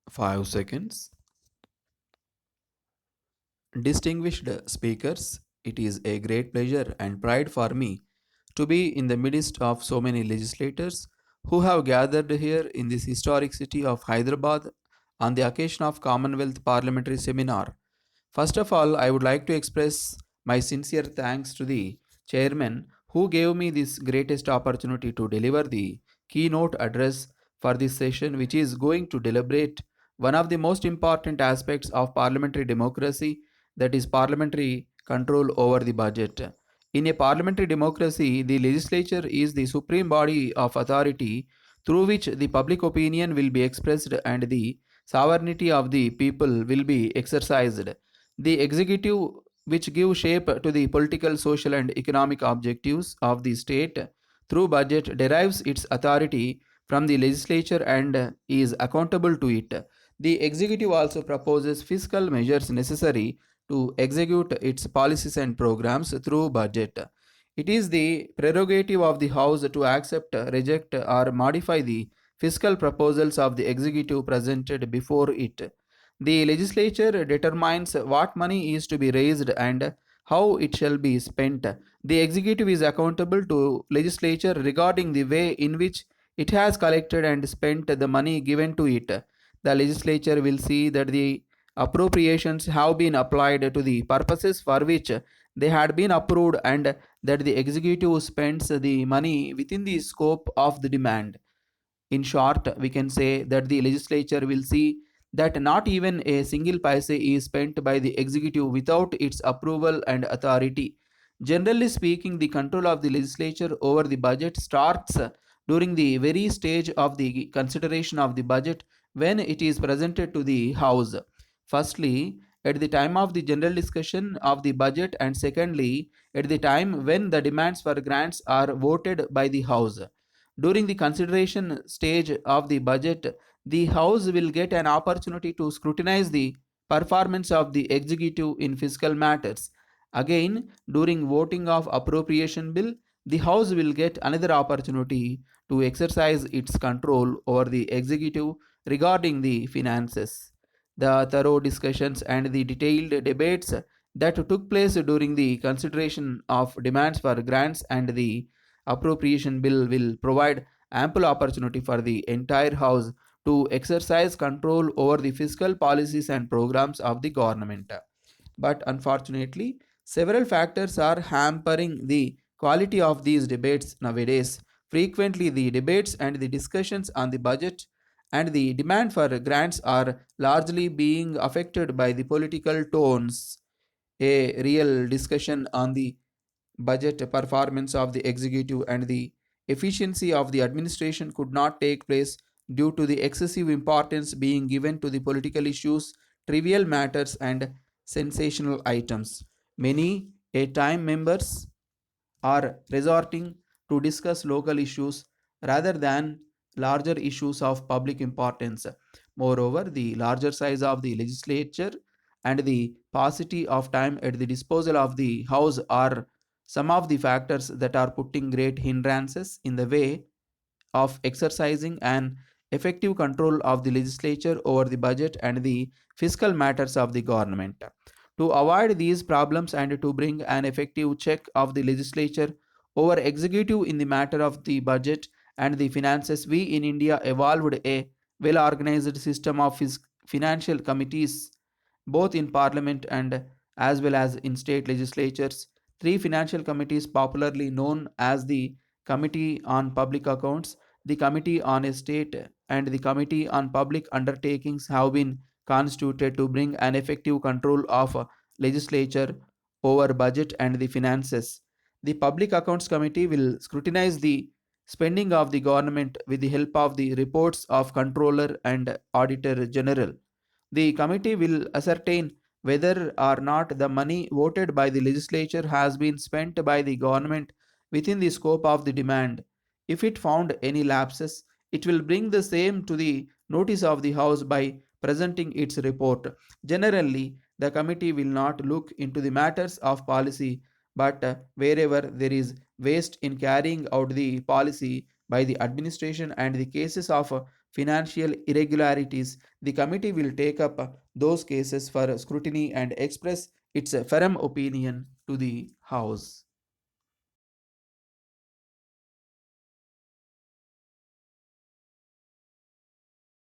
5 seconds. Distinguished speakers, it is a great pleasure and pride for me to be in the midst of so many legislators who have gathered here in this historic city of Hyderabad on the occasion of Commonwealth Parliamentary Seminar. First of all, I would like to express my sincere thanks to the chairman who gave me this greatest opportunity to deliver the keynote address for this session, which is going to deliberate one of the most important aspects of parliamentary democracy, that is, parliamentary control over the budget. In a parliamentary democracy, the legislature is the supreme body of authority through which the public opinion will be expressed and the sovereignty of the people will be exercised. The executive, which gives shape to the political, social, and economic objectives of the state through budget, derives its authority from the legislature and is accountable to it. The executive also proposes fiscal measures necessary to execute its policies and programs through budget. It is the prerogative of the House to accept, reject, or modify the fiscal proposals of the executive presented before it. The legislature determines what money is to be raised and how it shall be spent. The executive is accountable to legislature regarding the way in which it has collected and spent the money given to it. The legislature will see that the appropriations have been applied to the purposes for which they had been approved and that the executive spends the money within the scope of the demand. In short, we can say that the legislature will see that not even a single paise is spent by the executive without its approval and authority. Generally speaking, the control of the legislature over the budget starts during the very stage of the consideration of the budget when it is presented to the House. Firstly, at the time of the general discussion of the budget, and secondly, at the time when the demands for grants are voted by the House. During the consideration stage of the budget, the House will get an opportunity to scrutinize the performance of the executive in fiscal matters. Again, during voting of appropriation bill, the House will get another opportunity to exercise its control over the executive regarding the finances. The thorough discussions and the detailed debates that took place during the consideration of demands for grants and the appropriation bill will provide ample opportunity for the entire house to exercise control over the fiscal policies and programs of the government. But unfortunately, several factors are hampering the quality of these debates nowadays. Frequently, the debates and the discussions on the budget and the demand for grants are largely being affected by the political tones. A real discussion on the budget performance of the executive and the efficiency of the administration could not take place due to the excessive importance being given to the political issues, trivial matters, and sensational items. Many a time members are resorting to discuss local issues rather than larger issues of public importance. Moreover, the larger size of the legislature and the paucity of time at the disposal of the House are some of the factors that are putting great hindrances in the way of exercising an effective control of the legislature over the budget and the fiscal matters of the government. To avoid these problems and to bring an effective check of the legislature over executive in the matter of the budget and the finances, we in India evolved a well organized system of financial committees both in parliament and as well as in state legislatures. Three financial committees, popularly known as the Committee on Public Accounts, the Committee on Estate, and the Committee on Public Undertakings, have been constituted to bring an effective control of legislature over budget and the finances. The Public Accounts Committee will scrutinize the spending of the government with the help of the reports of Controller and Auditor General. The committee will ascertain whether or not the money voted by the legislature has been spent by the government within the scope of the demand. If it found any lapses, it will bring the same to the notice of the House by presenting its report. Generally, the committee will not look into the matters of policy, but wherever there is waste in carrying out the policy by the administration and the cases of financial irregularities, the committee will take up those cases for scrutiny and express its firm opinion to the House.